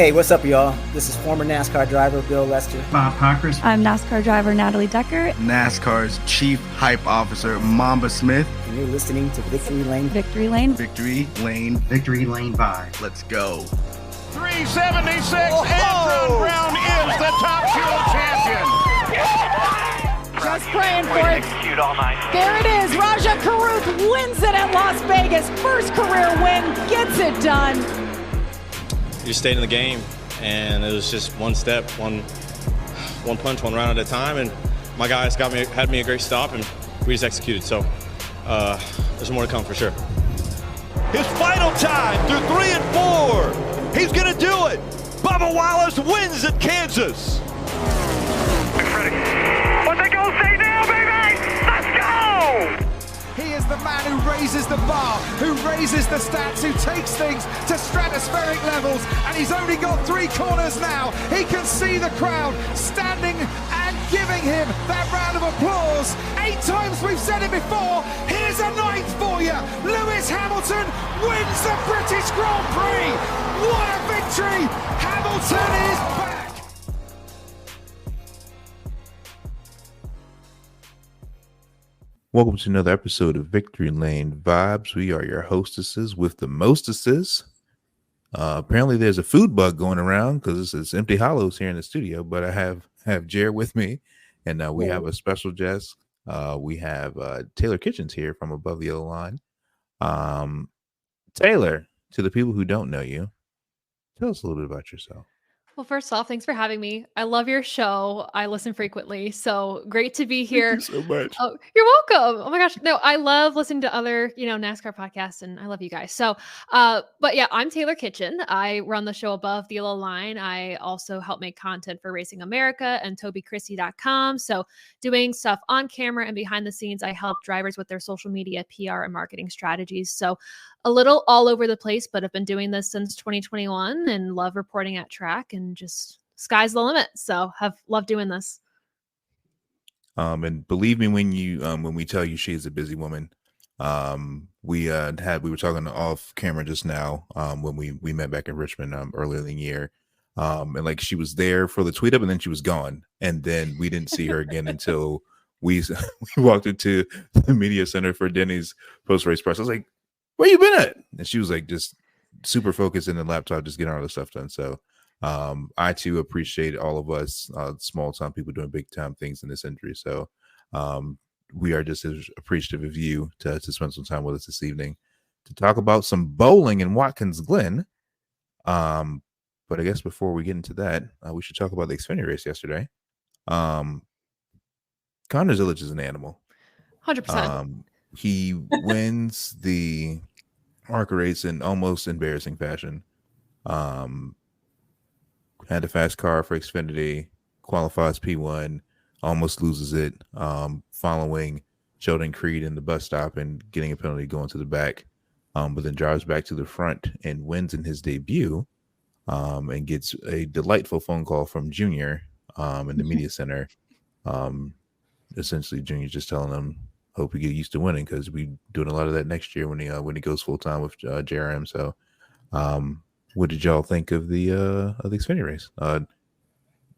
Hey, what's up, y'all? This is former NASCAR driver Bill Lester. Bob Cockers. I'm NASCAR driver Natalie Decker. NASCAR's Chief Hype Officer Mamba Smith. And you're listening to Victory Lane. Victory Lane. Victory Lane. Victory Lane Vibe. Let's go. 376, Antron Brown is the Top Fuel champion. Just praying for it. There it is. Raja Caruth wins it at Las Vegas. First career win, gets it done. You stayed in the game, and it was just one step, one punch, one round at a time, and my guys had me a great stop, and we just executed. So there's more to come for sure. His final time through 3 and 4. He's gonna do it. Bubba Wallace wins at Kansas. What they gonna say now, baby? Let's go! He is the man who raises the bar, who raises the stats, who takes things to stratospheric levels, and he's only got 3 corners now. He can see the crowd standing and giving him that round of applause. 8 times we've said it before. Here's a 9th for you. Lewis Hamilton wins the British Grand Prix. What a victory! Hamilton is back. Welcome to another episode of Victory Lane Vibes. We are your hostesses with the mostesses. Apparently there's a food bug going around because it's empty hollows here in the studio, but I have Jared with me, and we have a special guest. We have Taylor Kitchens here from Above the Yellow Line. Taylor, to the people who don't know you, tell us a little bit about yourself. Well, first off, thanks for having me. I love your show. I listen frequently, so great to be here. Thank you so much. Oh, you're welcome. Oh my gosh. No, I love listening to other, NASCAR podcasts, and I love you guys. So, but yeah, I'm Taylor Kitchen. I run the show Above the Yellow Line. I also help make content for Racing America and TobyChristie.com. So doing stuff on camera and behind the scenes, I help drivers with their social media, PR, and marketing strategies. So a little all over the place, but I've been doing this since 2021 and love reporting at track, and just sky's the limit. So have loved doing this. And believe me when we tell you she is a busy woman. We were talking off camera just now when we met back in Richmond earlier in the year. And like she was there for the tweet up and then she was gone. And then we didn't see her again until we walked into the media center for Denny's post-race press. I was like, where you been at? And she was like just super focused in the laptop, just getting all the stuff done. So I too appreciate all of us small time people doing big time things in this industry. So we are just as appreciative of you to spend some time with us this evening to talk about some bowling in Watkins Glen. But I guess before we get into that, we should talk about the Xfinity race yesterday. Connor Zilic is an animal. 100%. He wins the ARCA race in almost embarrassing fashion. Had a fast car for Xfinity, qualifies P1, almost loses it, following Sheldon Creed in the bus stop and getting a penalty going to the back, but then drives back to the front and wins in his debut, and gets a delightful phone call from Junior in the media center. Essentially, Junior's just telling him, hope you get used to winning because we doing a lot of that next year when he goes full time with JRM. So, what did y'all think of the Xfinity race?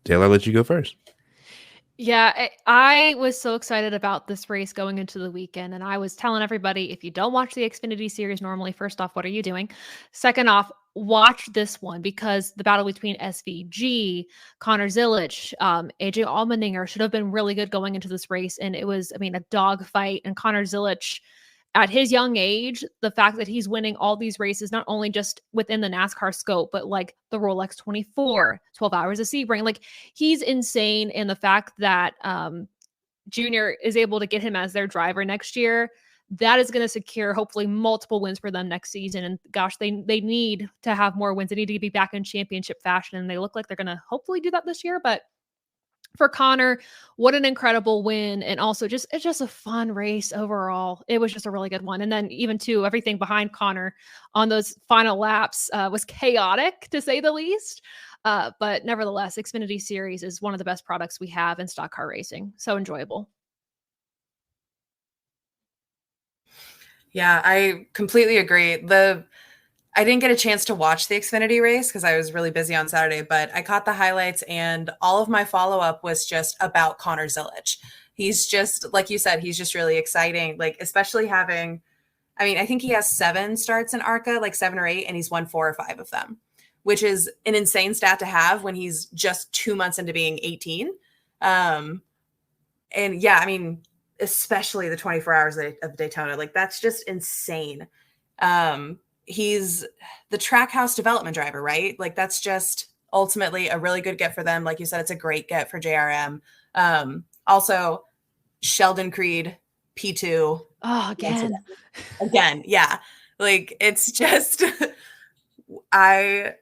Taylor, I'll let you go first. Yeah, I was so excited about this race going into the weekend, and I was telling everybody, if you don't watch the Xfinity series normally, first off, what are you doing? Second off, watch this one, because the battle between SVG, Connor Zilic, AJ Allmendinger should have been really good going into this race, and it was, a dog fight. And Connor Zilic, at his young age, the fact that he's winning all these races, not only just within the NASCAR scope, but like the Rolex 24, 12 Hours of Sebring, like he's insane. And the fact that Junior is able to get him as their driver next year, that is going to secure hopefully multiple wins for them next season. And gosh, they need to have more wins. They need to be back in championship fashion, and they look like they're going to hopefully do that this year. But for Connor, what an incredible win. And also it's just a fun race overall. It was just a really good one. And then even too, everything behind Connor on those final laps was chaotic, to say the least. But nevertheless, Xfinity Series is one of the best products we have in stock car racing. So enjoyable. Yeah, I completely agree. I didn't get a chance to watch the Xfinity race because I was really busy on Saturday, but I caught the highlights and all of my follow-up was just about Connor Zilic. He's just, like you said, he's just really exciting. Like, especially having, I mean, I think he has 7 starts in ARCA, like 7 or 8, and he's won 4 or 5 of them, which is an insane stat to have when he's just 2 months into being 18. And yeah, I mean, especially the 24 hours of Daytona, like that's just insane. He's the Trackhouse development driver, right? Like that's just ultimately a really good get for them. Like you said, it's a great get for JRM. Also, Sheldon Creed, P2. Oh, again. Again, yeah. Like it's just, I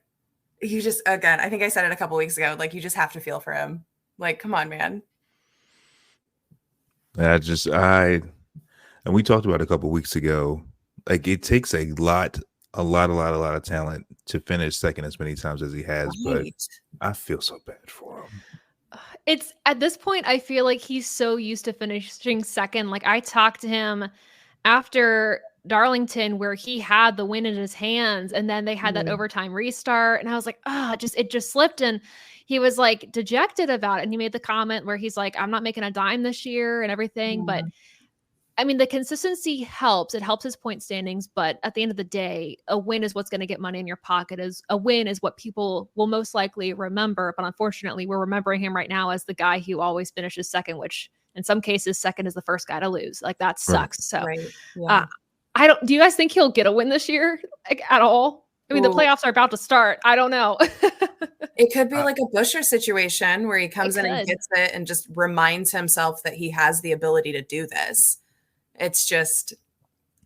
think I said it a couple weeks ago, like you just have to feel for him. Like, come on, man. And we talked about it a couple weeks ago. Like it takes a lot of talent to finish second as many times as he has, but I feel so bad for him. It's at this point, I feel like he's so used to finishing second. Like I talked to him after Darlington where he had the win in his hands and then they had that overtime restart. And I was like, it just slipped. And he was like dejected about it. And he made the comment where he's like, I'm not making a dime this year and everything. But I mean, the consistency helps. It helps his point standings. But at the end of the day, a win is what's going to get money in your pocket. A win is what people will most likely remember. But unfortunately, we're remembering him right now as the guy who always finishes second, which in some cases, second is the first guy to lose. Like that sucks. Right. So do you guys think he'll get a win this year like, at all? I mean, the playoffs are about to start. I don't know. It could be like a Buescher situation where he comes in and gets it and just reminds himself that he has the ability to do this. It's just,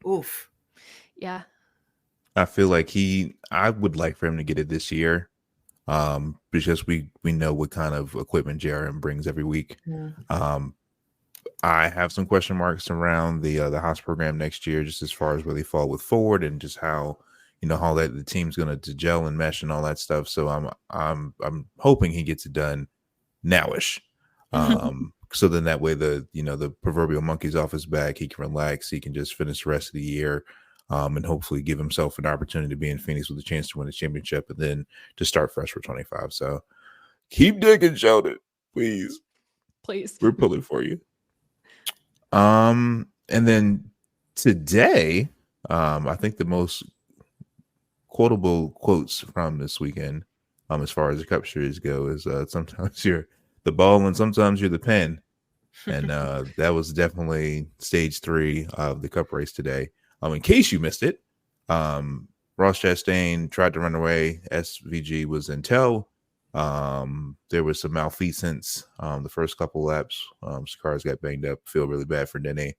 oof. Yeah. I feel like I would like for him to get it this year. Because we know what kind of equipment JRM brings every week. I have some question marks around the Haas program next year, just as far as where they fall with Ford and just how how that the team's going to gel and mesh and all that stuff. So I'm hoping he gets it done nowish. So then that way the proverbial monkey's off his back, he can relax, he can just finish the rest of the year, and hopefully give himself an opportunity to be in Phoenix with a chance to win a championship and then to start fresh for 25. So keep digging, Sheldon, please. We're pulling for you. And then today, I think the most quotable quotes from this weekend, as far as the Cup Series go, is sometimes you're the ball and sometimes you're the pen. And that was definitely stage 3 of the Cup race today. In case you missed it, Ross Chastain tried to run away. SVG was in tow. There was some malfeasance the first couple laps. Cars got banged up. Feel really bad for Denny.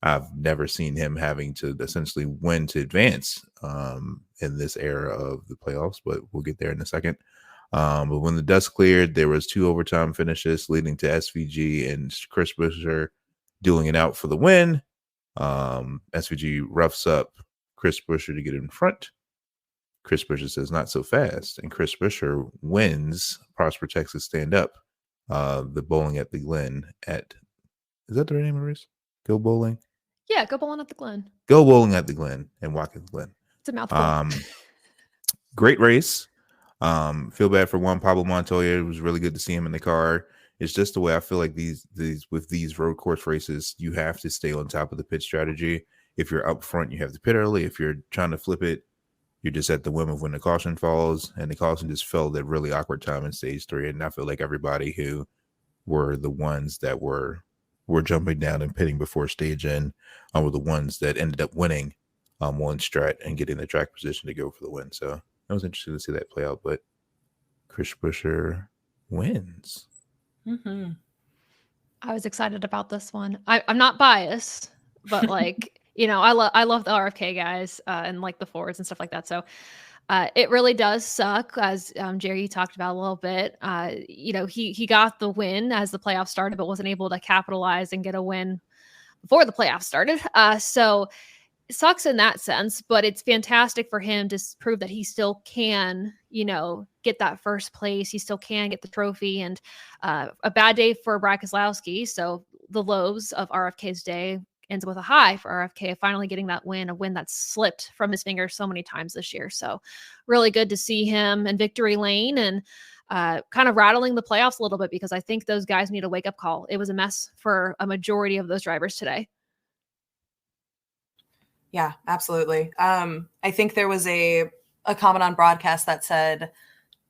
I've never seen him having to essentially win to advance in this era of the playoffs, but we'll get there in a second. But when the dust cleared, there was 2 overtime finishes leading to SVG and Chris Buescher dueling it out for the win. SVG roughs up Chris Buescher to get in front. Chris Buescher says, not so fast. And Chris Buescher wins Prosper, Texas Stand Up, the bowling at the Glen at, is that the right name of the race? Go Bowling? Yeah, Go Bowling at the Glen. Go Bowling at the Glen and Watkins Glen. It's a mouthful. Great race. Feel bad for Juan Pablo Montoya. It was really good to see him in the car. It's just the way I feel like these with these road course races, you have to stay on top of the pit strategy. If you're up front, you have to pit early. If you're trying to flip it, you're just at the whim of when the caution falls, and the caution just fell at really awkward time in stage 3. And I feel like everybody who were the ones that were jumping down and pitting before stage in were the ones that ended up winning one strat and getting the track position to go for the win. So it was interesting to see that play out, but Chris Buescher wins. I was excited about this one. I'm not biased, but like, I love the RFK guys and like the Fords and stuff like that. So it really does suck, as Jerry talked about a little bit. He got the win as the playoffs started, but wasn't able to capitalize and get a win before the playoffs started. So it sucks in that sense, but it's fantastic for him to prove that he still can, get that first place. He still can get the trophy, and a bad day for Brad Keselowski. So the lows of RFK's day ends with a high for RFK, finally getting that win, a win that's slipped from his fingers so many times this year. So really good to see him in victory lane and kind of rattling the playoffs a little bit, because I think those guys need a wake-up call. It was a mess for a majority of those drivers today. Yeah, absolutely. I think there was a comment on broadcast that said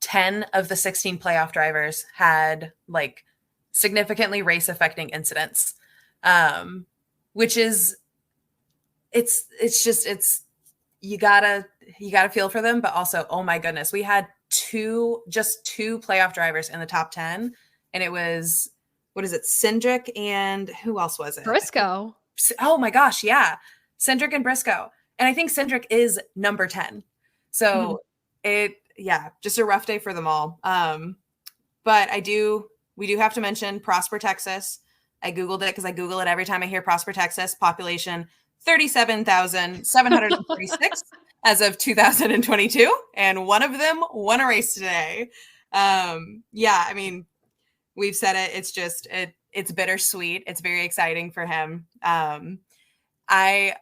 10 of the 16 playoff drivers had like significantly race affecting incidents, which is, it's you gotta feel for them, but also, oh my goodness, we had just two playoff drivers in the top 10, and it was, what is it, Cindric and who else was it? Briscoe. Oh my gosh, yeah, Cindric and Briscoe, and I think Cindric is number 10. So just a rough day for them all. But we do have to mention Prosper, Texas. I Googled it because I Google it every time I hear Prosper, Texas. Population 37,746 as of 2022. And one of them won a race today. I mean, we've said it. It's just, it's bittersweet. It's very exciting for him. I'm a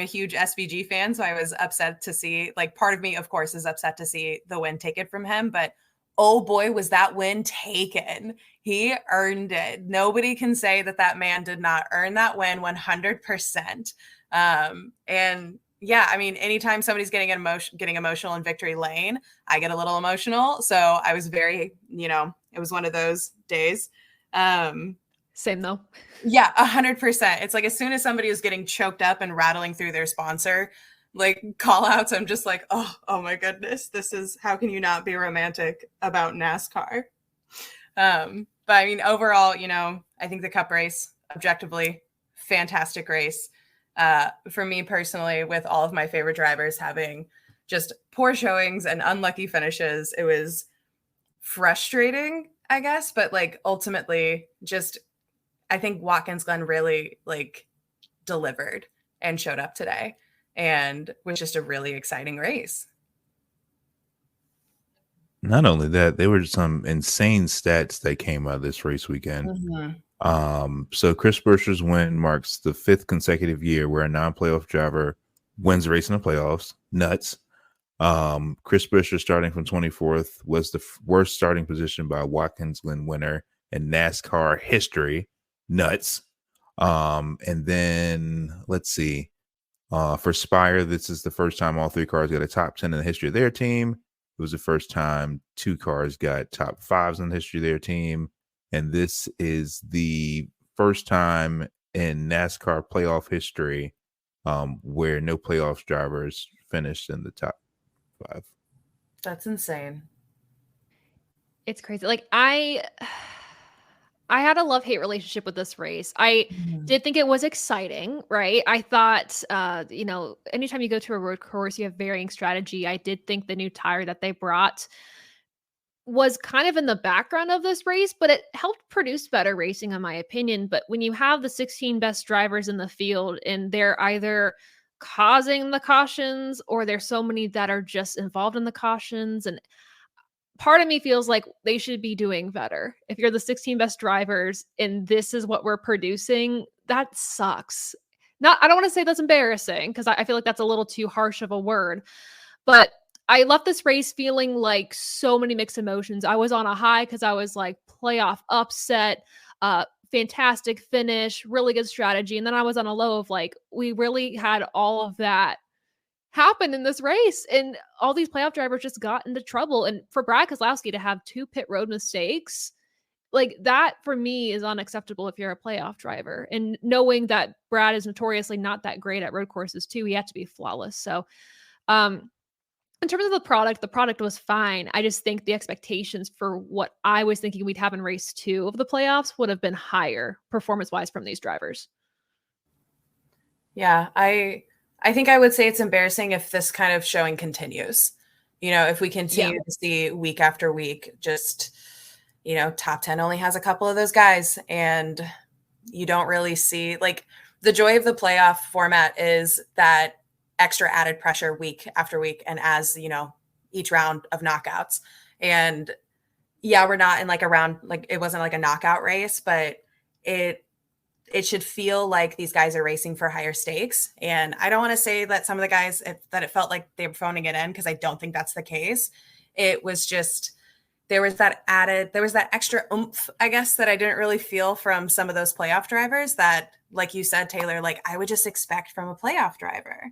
huge SVG fan, so I was upset to see, like, part of me, of course, is upset to see the win taken from him, but oh boy, was that win taken. He earned it. Nobody can say that man did not earn that win 100%. And yeah, I mean, anytime somebody's getting emotional in victory lane, I get a little emotional. So I was very, it was one of those days. Same though. Yeah, 100%. It's like, as soon as somebody was getting choked up and rattling through their sponsor, like, call outs, I'm just like, oh my goodness, this is, how can you not be romantic about NASCAR? But I mean, overall, I think the Cup race, objectively, fantastic race. For me personally, with all of my favorite drivers having just poor showings and unlucky finishes, it was frustrating, I guess, but like, ultimately, just, I think Watkins Glen really like delivered and showed up today, and was just a really exciting race. Not only that, there were some insane stats that came out of this race weekend. Mm-hmm. So Chris Buescher's win marks the 5th consecutive year where a non-playoff driver wins a race in the playoffs. Nuts. Chris Buescher, starting from 24th, was the worst starting position by a Watkins Glen winner in NASCAR history. Nuts. And then let's see. For Spire, this is the first time all 3 cars got a top 10 in the history of their team. It was the first time 2 cars got top 5s in the history of their team. And this is the first time in NASCAR playoff history where no playoffs drivers finished in the top 5. That's insane. It's crazy. Like, I had a love-hate relationship with this race. I did think it was exciting, right? I thought, anytime you go to a road course, you have varying strategy. I did think the new tire that they brought was kind of in the background of this race, but it helped produce better racing, in my opinion. But when you have the 16 best drivers in the field and they're either causing the cautions or there's so many that are just involved in the cautions, and part of me feels like they should be doing better. If you're the 16 best drivers and this is what we're producing, that sucks. I don't want to say that's embarrassing, because I feel like that's a little too harsh of a word, but I left this race feeling like so many mixed emotions. I was on a high because I was like, playoff upset, fantastic finish, really good strategy. And then I was on a low of like, we really had all of that happen in this race, and all these playoff drivers just got into trouble. And for Brad Keselowski to have 2 pit road mistakes, like, that for me is unacceptable if you're a playoff driver. And knowing that Brad is notoriously not that great at road courses too, he had to be flawless. So in terms of the product was fine. I just think the expectations for what I was thinking we'd have in race 2 of the playoffs would have been higher performance-wise from these drivers. Yeah, I think I would say it's embarrassing if this kind of showing continues. If we continue to see week after week, just, top 10 only has a couple of those guys, and you don't really see, like, the joy of the playoff format is that extra added pressure week after week, and as each round of knockouts. And yeah, we're not in like a round, like, it wasn't like a knockout race, but it it should feel like these guys are racing for higher stakes. And I don't want to say that some of the guys that it felt like they were phoning it in, because I don't think that's the case. It was just, there was that extra oomph, I guess, that I didn't really feel from some of those playoff drivers that, like you said, Taylor, like I would just expect from a playoff driver.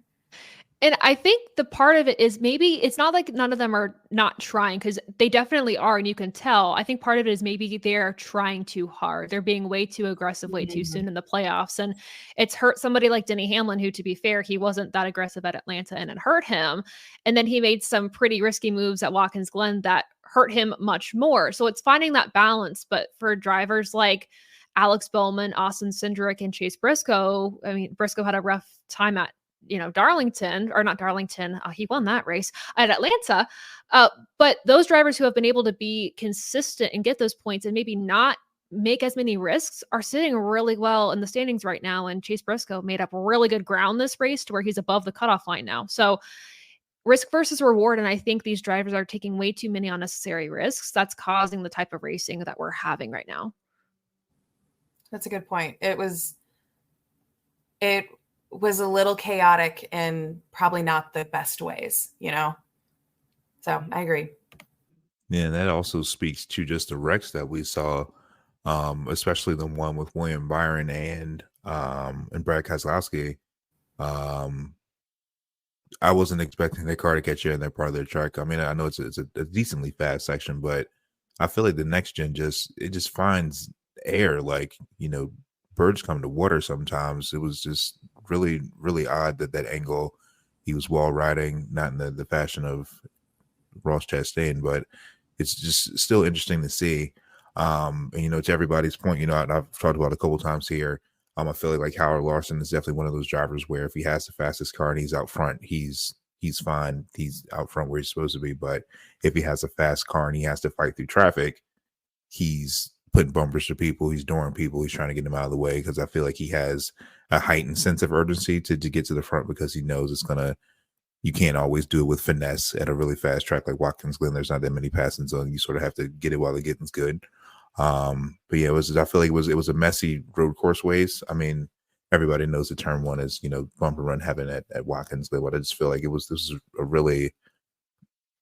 And I think the part of it is maybe it's not like none of them are not trying, because they definitely are, and you can tell. I think part of it is maybe they're trying too hard. They're being way too aggressive, way too soon in the playoffs. And it's hurt somebody like Denny Hamlin, who, to be fair, he wasn't that aggressive at Atlanta and it hurt him. And then he made some pretty risky moves at Watkins Glen that hurt him much more. So it's finding that balance. But for drivers like Alex Bowman, Austin Cindric, and Chase Briscoe, I mean, Briscoe had a rough time at Darlington, or not Darlington. He won that race at Atlanta. But those drivers who have been able to be consistent and get those points and maybe not make as many risks are sitting really well in the standings right now. And Chase Briscoe made up really good ground this race to where he's above the cutoff line now. So risk versus reward. And I think these drivers are taking way too many unnecessary risks. That's causing the type of racing that we're having right now. That's a good point. It was a little chaotic in probably not the best ways, So I agree. Yeah, that also speaks to just the wrecks that we saw, especially the one with William Byron and Brad Keselowski. I wasn't expecting their car to catch you in that part of their track. I mean, I know it's a decently fast section, but I feel like the next gen just finds air, like, birds come to water sometimes. It was just really, really odd that angle. He was wall riding, not in the fashion of Ross Chastain, but it's just still interesting to see. And to everybody's point, I've talked about it a couple times here. I feel like Howard Larson is definitely one of those drivers where if he has the fastest car and he's out front, he's fine. He's out front where he's supposed to be. But if he has a fast car and he has to fight through traffic, he's putting bumpers to people, he's dooring people, he's trying to get them out of the way, because I feel like he has a heightened sense of urgency to get to the front, because he knows you can't always do it with finesse at a really fast track like Watkins Glen. There's not that many passing zones. You sort of have to get it while the getting's good. But yeah, I feel like it was a messy road course race. I mean, everybody knows the turn one is, bumper run heaven at Watkins Glen, but I just feel like this was a really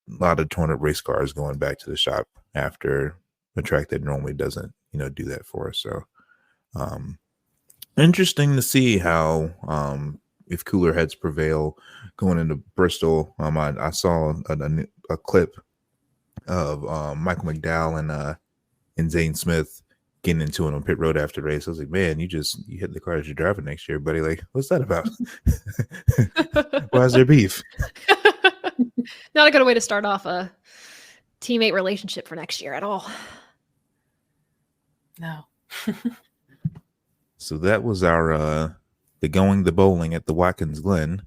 lot of torn up race cars going back to the shop after a track that normally doesn't, do that for us. So, interesting to see how, if cooler heads prevail going into Bristol. I saw a clip of Michael McDowell and Zane Smith getting into it on pit road after the race. I was like, man, you hit the car as you're driving next year, buddy. Like, what's that about? Why is there beef? Not a good way to start off a teammate relationship for next year at all. No. So that was our the bowling at the Watkins Glen.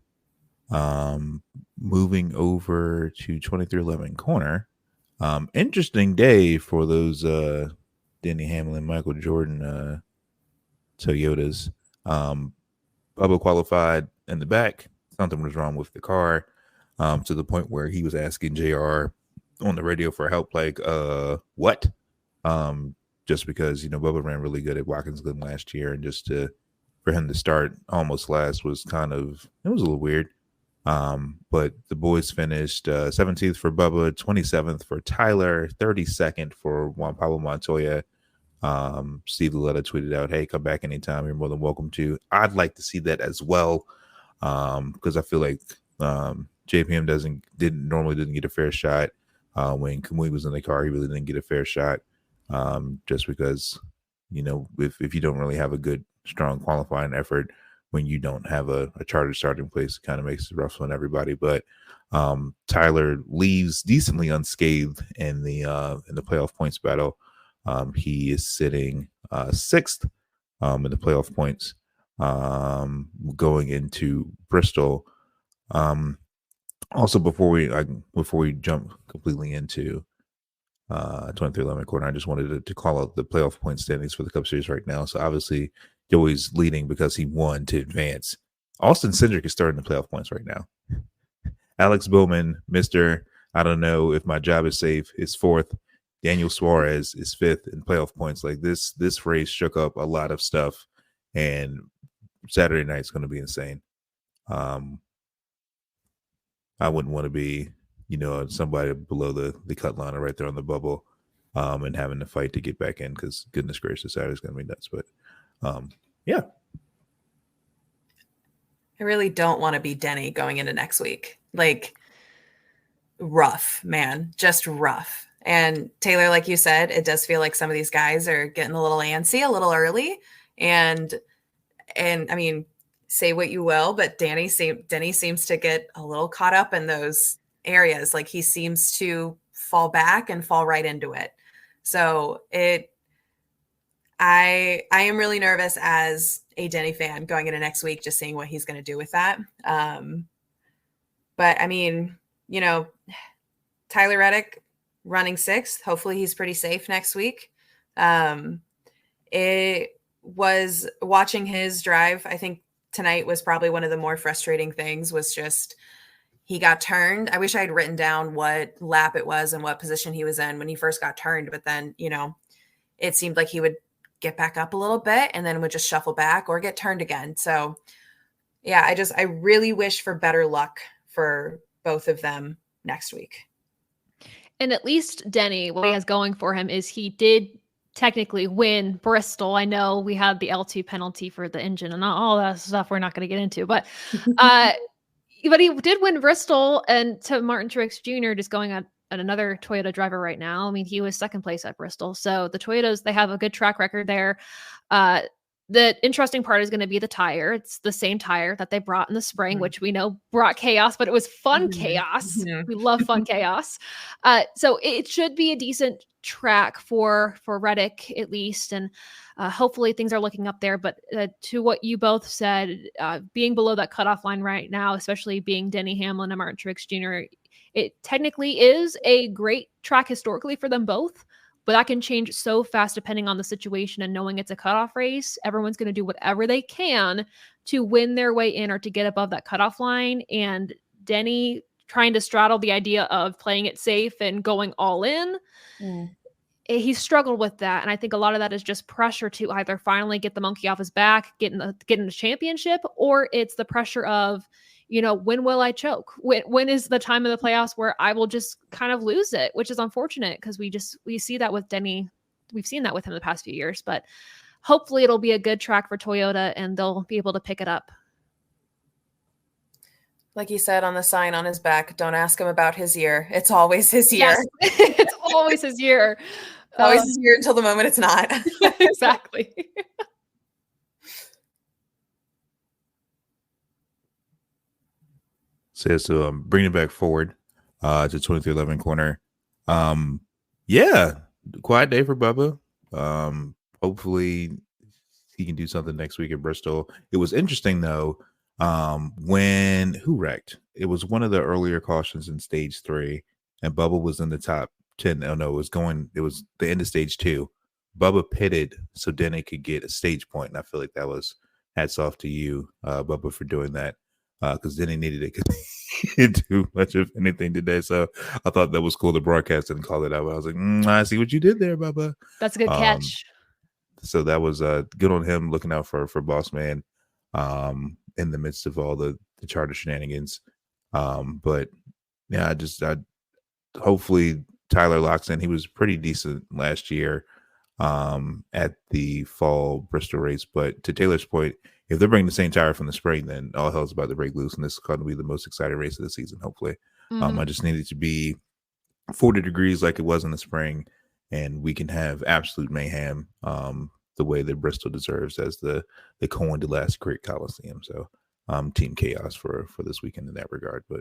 Moving over to 2311 corner. Interesting day for those Denny Hamlin, Michael Jordan Toyotas. Bubba qualified in the back. Something was wrong with the car, to the point where he was asking JR on the radio for help, like, what? Just because, Bubba ran really good at Watkins Glen last year, and just for him to start almost last was it was a little weird. But the boys finished 17th for Bubba, 27th for Tyler, 32nd for Juan Pablo Montoya. Steve Luletta tweeted out, hey, come back anytime. You're more than welcome to. I'd like to see that as well, because I feel like JPM didn't get a fair shot. When Kamui was in the car, he really didn't get a fair shot, just because, if you don't really have a good, strong qualifying effort, when you don't have a charter starting place, it kind of makes it rough on everybody. But Tyler leaves decently unscathed in the playoff points battle. He is sitting sixth in the playoff points going into Bristol. Also, before we jump completely into 2311 corner, I just wanted to call out the playoff point standings for the Cup Series right now. So obviously, Joey's leading because he won to advance. Austin Cindric is starting the playoff points right now. Alex Bowman, Mr. I don't know if my job is safe, is fourth. Daniel Suarez is fifth in playoff points. Like this race shook up a lot of stuff and Saturday night's going to be insane. I wouldn't want to be, somebody below the cut line or right there on the bubble, and having to fight to get back in, because goodness gracious, Saturday's going to be nuts. But yeah. I really don't want to be Denny going into next week. Like, rough, man, just rough. And Taylor, like you said, it does feel like some of these guys are getting a little antsy a little early. And I mean, say what you will, but Denny seems to get a little caught up in those areas. Like, he seems to fall back and fall right into it. So I am really nervous as a Denny fan going into next week, just seeing what he's going to do with that. But I mean, Tyler Reddick running 6th. Hopefully he's pretty safe next week. It was watching his drive. I think tonight was probably one of the more frustrating things, was just he got turned. I wish I had written down what lap it was and what position he was in when he first got turned. But then, it seemed like he would get back up a little bit and then would just shuffle back or get turned again. So yeah, I really wish for better luck for both of them next week. And at least Denny, what he has going for him is he did technically win Bristol. I know we had the L2 penalty for the engine and all that stuff we're not going to get into, but he did win Bristol, and to Martin Truex Jr. just going at another Toyota driver right now. I mean, he was 2nd place at Bristol. So the Toyotas, they have a good track record there. The interesting part is going to be the tire. It's the same tire that they brought in the spring, which we know brought chaos, but it was fun chaos. We love fun chaos. So it should be a decent track for Reddick at least. And hopefully things are looking up there. But to what you both said, being below that cutoff line right now, especially being Denny Hamlin and Martin Truex Jr., it technically is a great track historically for them both. But that can change so fast depending on the situation, and knowing it's a cutoff race, everyone's going to do whatever they can to win their way in or to get above that cutoff line. And Denny trying to straddle the idea of playing it safe and going all in. He struggled with that. And I think a lot of that is just pressure to either finally get the monkey off his back, get in the championship, or it's the pressure of, when will I choke? When is the time of the playoffs where I will just kind of lose it, which is unfortunate because we see that with Denny. We've seen that with him the past few years, but hopefully it'll be a good track for Toyota and they'll be able to pick it up. Like he said on the sign on his back, don't ask him about his year. It's always his year. Yes, it's always his year. Always his year until the moment it's not. Exactly. So bringing it back forward to 2311 corner. Yeah, quiet day for Bubba. Hopefully he can do something next week at Bristol. It was interesting though, when who wrecked? It was one of the earlier cautions in stage 3, and Bubba was in the top 10. Oh no, it was the end of stage 2. Bubba pitted so Denny could get a stage point, and I feel like that was hats off to you, Bubba, for doing that. Because Denny needed it because he didn't do much of anything today. So I thought that was cool. The broadcast didn't call it out. I was like, I see what you did there, Bubba. That's a good catch. So that was good on him, looking out for Boss Man in the midst of all the charter shenanigans. But yeah, I hopefully Tyler locks in. He was pretty decent last year at the fall Bristol race. But to Taylor's point, if they're bringing the same tire from the spring, then all hell's about to break loose, and this is going to be the most exciting race of the season, hopefully. I just need it to be 40 degrees like it was in the spring, and we can have absolute mayhem the way that Bristol deserves as the coin to last great Coliseum. So team chaos for this weekend in that regard. But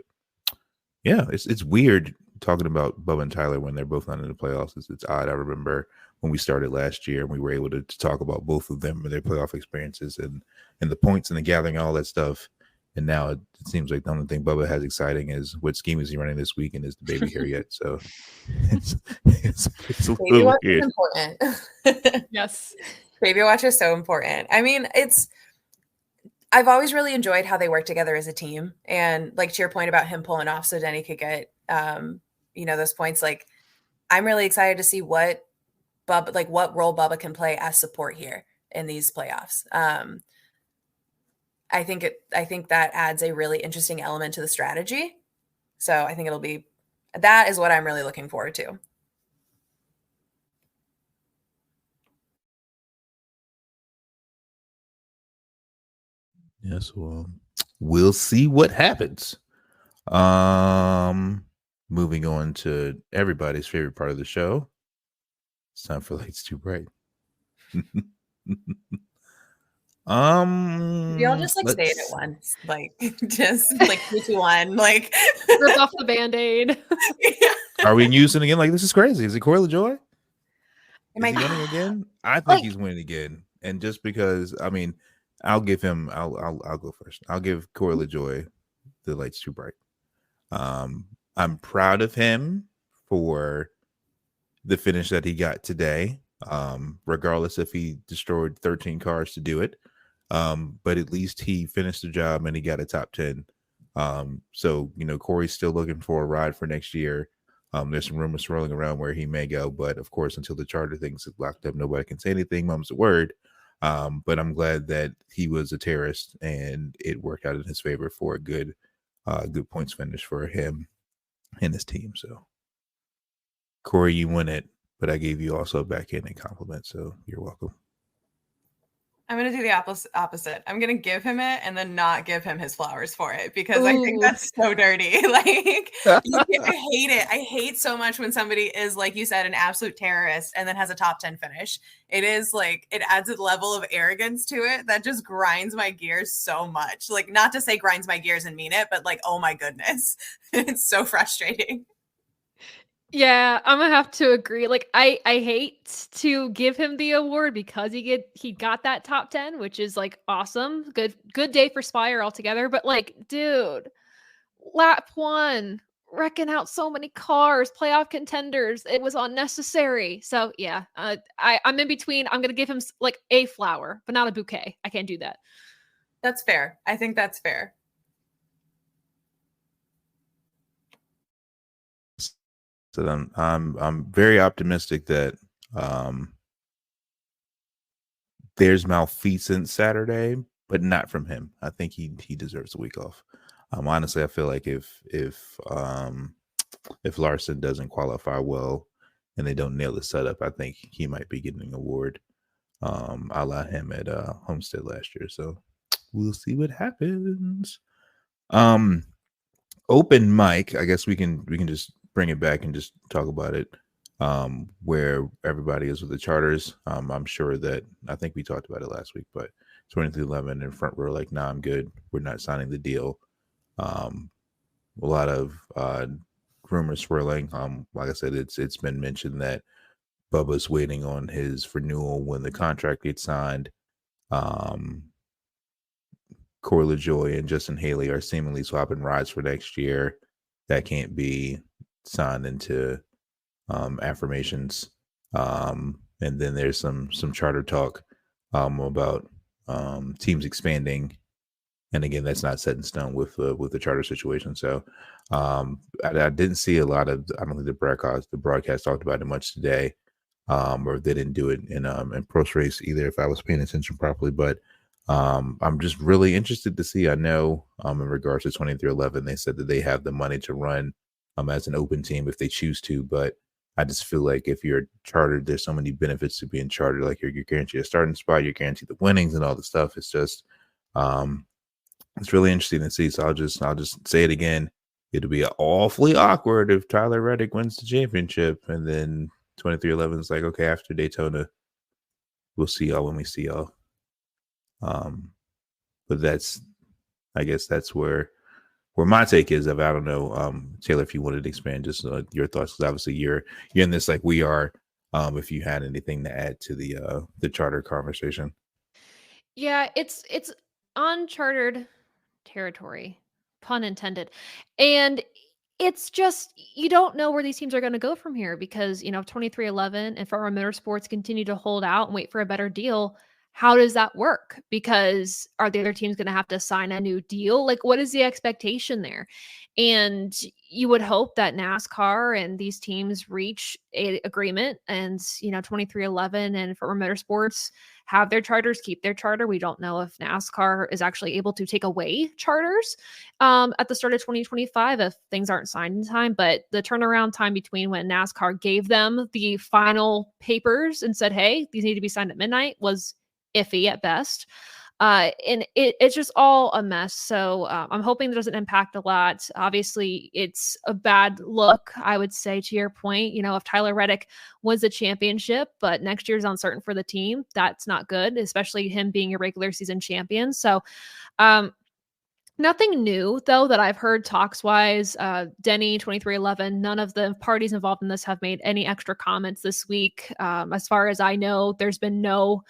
yeah, it's weird talking about Bubba and Tyler when they're both not in the playoffs. It's odd. I remember when we started last year and we were able to talk about both of them and their playoff experiences and the points and the gathering, all that stuff. And now it seems like the only thing Bubba has exciting is what scheme is he running this week, and is the baby here yet? So it's a Baby little watch weird. is important. Yes. Baby watch is so important. I mean, I've always really enjoyed how they work together as a team. And like to your point about him pulling off so Denny could get, those points, like I'm really excited to see what role Bubba can play as support here. in these playoffs. I think that adds a really interesting element to the strategy. So I think that is what I'm really looking forward to. Yes, well, we'll see what happens. Moving on to everybody's favorite part of the show. It's time for Lights Too Bright. We all just like say it at once, like just like 3, 2, 1, like rip off the Band-Aid. Yeah. Are we using again? Like, this is crazy. Is it Corey LaJoy? Am Is he winning again? I think like, he's winning again. And just because, I mean, I'll give him. I'll go first. I'll give Corey LaJoy the Lights Too Bright. I'm proud of him for the finish that he got today. Regardless if he destroyed 13 cars to do it. But at least he finished the job and he got a top 10. So, you know, Corey's still looking for a ride for next year. There's some rumors swirling around where he may go, but of course, until the charter thing's locked up, nobody can say anything. Mum's a word. But I'm glad that he was a terrorist and it worked out in his favor for a good points finish for him and his team. So, Corey, you win it, but I gave you also a backhanded compliment, so you're welcome. I'm going to do the opposite. I'm going to give him it and then not give him his flowers for it because I think that's so dirty. Like, I hate it. I hate so much when somebody is, like you said, an absolute terrorist and then has a top 10 finish. It is like, it adds a level of arrogance to it that just grinds my gears so much. Like, not to say grinds my gears and mean it, but like, oh my goodness. It's so frustrating. Yeah, I'm gonna have to agree. Like, I hate to give him the award because he got that top 10, which is like awesome. Good day for Spire altogether. But like, dude, lap 1, wrecking out so many cars, playoff contenders. It was unnecessary. So yeah, I'm in between. I'm gonna give him like a flower, but not a bouquet. I can't do that. That's fair. I think that's fair. So then I'm very optimistic that there's malfeasance Saturday, but not from him. I think he deserves a week off. Honestly, I feel like if Larson doesn't qualify well and they don't nail the setup, I think he might be getting an award. I la him at Homestead last year, so we'll see what happens. Open mic. I guess we can just bring it back and just talk about it. Where everybody is with the charters. I'm sure that I think we talked about it last week, but 2311 in front row, like, nah, I'm good. We're not signing the deal. A lot of rumors swirling. Like I said, it's been mentioned that Bubba's waiting on his renewal when the contract gets signed. Corey LaJoy and Justin Haley are seemingly swapping rides for next year. That can't be signed into affirmations. And then there's some charter talk about teams expanding. And again, that's not set in stone with the charter situation. So I didn't see a lot of. I don't think the broadcast talked about it much today, or they didn't do it in post race either. If I was paying attention properly, but I'm just really interested to see. I know in regards to 2311, they said that they have the money to run as an open team if they choose to, but I just feel like if you're chartered, there's so many benefits to being chartered. Like you're guaranteed a starting spot, you're guaranteed the winnings and all the stuff. It's just it's really interesting to see. So I'll just say it again. It'll be awfully awkward if Tyler Reddick wins the championship and then 2311 is like, okay, after Daytona, we'll see y'all when we see y'all. But I guess that's where my take is. I don't know, Taylor, if you wanted to expand just your thoughts, because obviously you're in this like we are. If you had anything to add to the charter conversation. Yeah, it's uncharted territory, pun intended, and it's just you don't know where these teams are going to go from here because 2311 and Farmer Motorsports continue to hold out and wait for a better deal. how does that work? Because are the other teams going to have to sign a new deal? Like, what is the expectation there? And you would hope that NASCAR and these teams reach a agreement, and 2311 and Fort Worth Motorsports have their charters, keep their charter. We don't know if NASCAR is actually able to take away charters at the start of 2025 if things aren't signed in time. But the turnaround time between when NASCAR gave them the final papers and said, hey, these need to be signed at midnight, was iffy at best. And it's just all a mess. So I'm hoping that doesn't impact a lot. Obviously, it's a bad look, I would say, to your point. If Tyler Reddick wins the championship, but next year's uncertain for the team, that's not good, especially him being a regular season champion. So nothing new, though, that I've heard talks-wise. Denny, 2311, none of the parties involved in this have made any extra comments this week. As far as I know, there's been no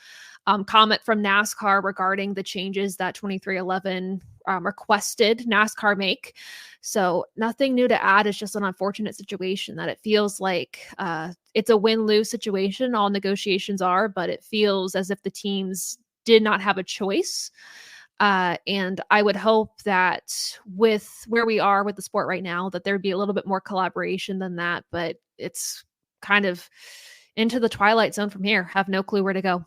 comment from NASCAR regarding the changes that 2311 requested NASCAR make. So nothing new to add. It's just an unfortunate situation that it feels like it's a win-lose situation. All negotiations are, but it feels as if the teams did not have a choice. And I would hope that with where we are with the sport right now, that there'd be a little bit more collaboration than that. But it's kind of into the twilight zone from here. Have no clue where to go.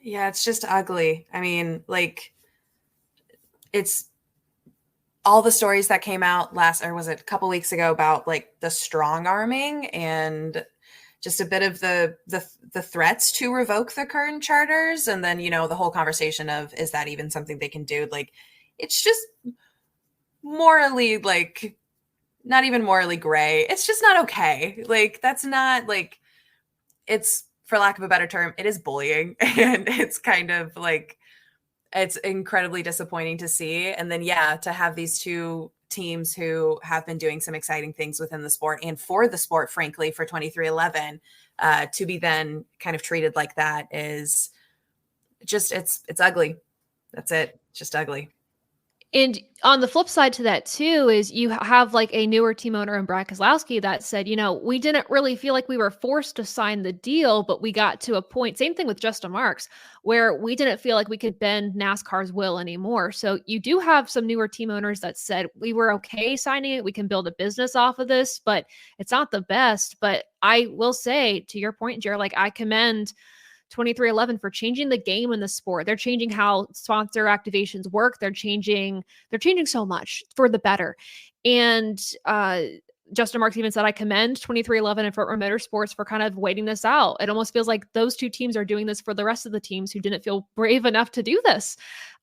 Yeah, it's just ugly. I mean, it's all the stories that came out a couple weeks ago about the strong arming and just a bit of the threats to revoke the current charters. And then, the whole conversation of, is that even something they can do? It's just morally, not even morally gray. It's just not okay. That's not it's, for lack of a better term, it is bullying. And it's kind of it's incredibly disappointing to see. And then, to have these two teams who have been doing some exciting things within the sport and for the sport, frankly, for 2311, to be then kind of treated like that is just, it's ugly. That's it. Just ugly. And on the flip side to that too, is you have a newer team owner in Brad Keselowski that said, we didn't really feel like we were forced to sign the deal, but we got to a point, same thing with Justin Marks, where we didn't feel like we could bend NASCAR's will anymore. So you do have some newer team owners that said, we were okay signing it. We can build a business off of this, but it's not the best. But I will say, to your point, Jared, I commend 2311 for changing the game in the sport. They're changing how sponsor activations work. They're changing so much for the better. And Justin Marks even said, I commend 2311 and Fort Worth Motorsports for kind of waiting this out. It almost feels like those two teams are doing this for the rest of the teams who didn't feel brave enough to do this.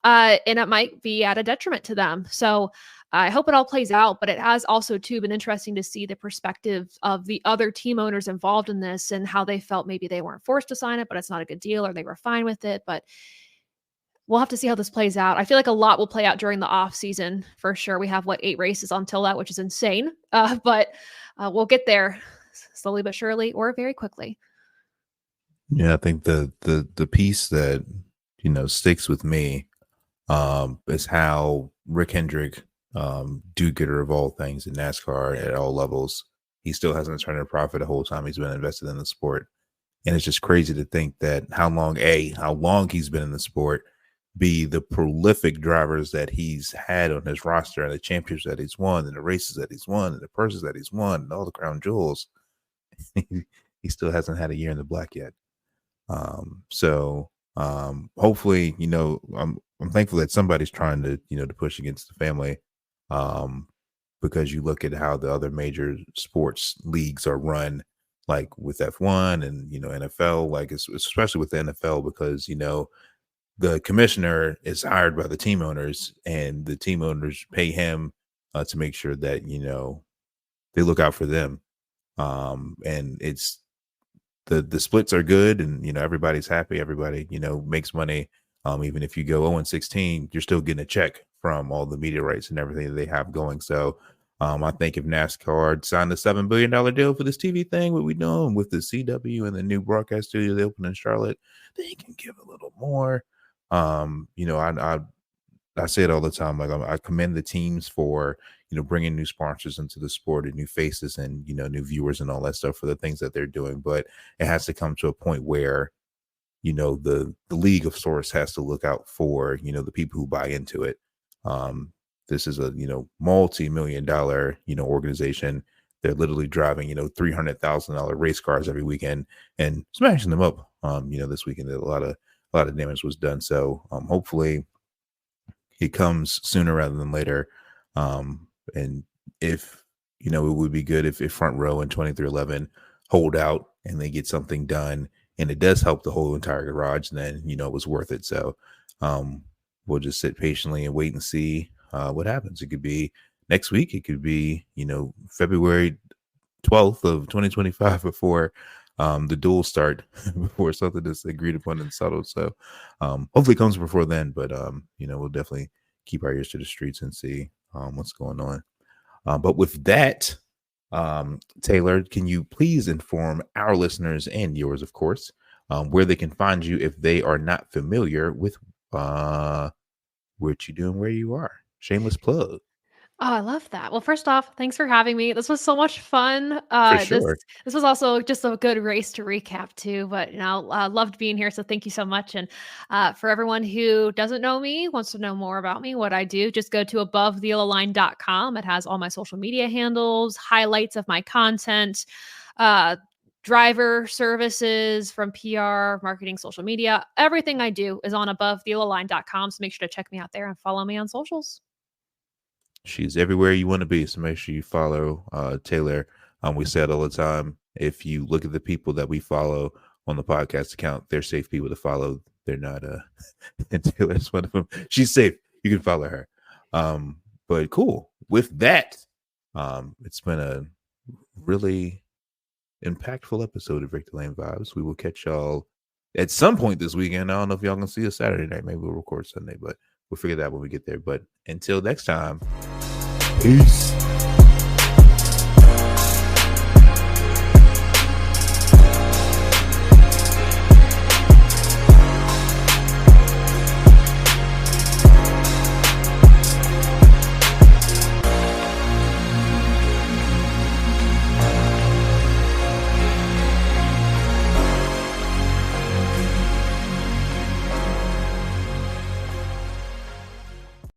And it might be at a detriment to them. So I hope it all plays out, but it has also too been interesting to see the perspective of the other team owners involved in this and how they felt maybe they weren't forced to sign it, but it's not a good deal, or they were fine with it. But we'll have to see how this plays out. I feel like a lot will play out during the off season for sure. We have 8 races until that, which is insane. But we'll get there slowly but surely, or very quickly. Yeah, I think the piece that sticks with me is how Rick Hendrick, do-getter of all things in NASCAR at all levels, he still hasn't turned a profit the whole time he's been invested in the sport. And it's just crazy to think that how long he's been in the sport, B, the prolific drivers that he's had on his roster and the championships that he's won and the races that he's won and the purses that he's won and all the crown jewels, he still hasn't had a year in the black yet. So hopefully, I'm thankful that somebody's trying to, to push against the family, because you look at how the other major sports leagues are run, like with F1 and, NFL, especially with the NFL, because, the commissioner is hired by the team owners and the team owners pay him to make sure that, they look out for them. And it's, the splits are good and, everybody's happy. Everybody, makes money. Even if you go 0-16, you're still getting a check from all the media rights and everything that they have going. So I think if NASCAR signed a $7 billion deal for this TV thing, what we doing with the CW and the new broadcast studio they opened in Charlotte, they can give a little more. I say it all the time. I commend the teams for, bringing new sponsors into the sport and new faces and, new viewers and all that stuff for the things that they're doing. But it has to come to a point where, the league of sorts has to look out for, the people who buy into it. This is a, multi-million-dollar, organization. They're literally driving, $300,000 race cars every weekend and smashing them up. This weekend, a lot of damage was done. So hopefully it comes sooner rather than later. And if, it would be good if Front Row and 2311 hold out and they get something done and it does help the whole entire garage, then, it was worth it. So we'll just sit patiently and wait and see what happens. It could be next week. It could be, February 12th of 2025 before the duels start, before something is agreed upon and settled. So hopefully it comes before then, but we'll definitely keep our ears to the streets and see what's going on. But with that, Taylor, can you please inform our listeners and yours, of course, where they can find you if they are not familiar with what you do and where you are? Shameless plug. Oh, I love that. Well, first off, thanks for having me. This was so much fun. For sure. This was also just a good race to recap too. But loved being here. So thank you so much. And for everyone who doesn't know me, wants to know more about me, what I do, just go to abovetheyellowline.com. It has all my social media handles, highlights of my content, driver services from PR, marketing, social media. Everything I do is on abovetheyellowline.com. So make sure to check me out there and follow me on socials. She's everywhere you want to be. So make sure you follow Taylor. We say it all the time. If you look at the people that we follow on the podcast account, they're safe people to follow. They're not and Taylor's one of them. She's safe. You can follow her. But cool. With that, it's been a really impactful episode of Rick the Lane Vibes. We will catch y'all at some point this weekend. I don't know if y'all can see us Saturday night. Maybe we'll record Sunday, but we'll figure that out when we get there. But until next time, peace.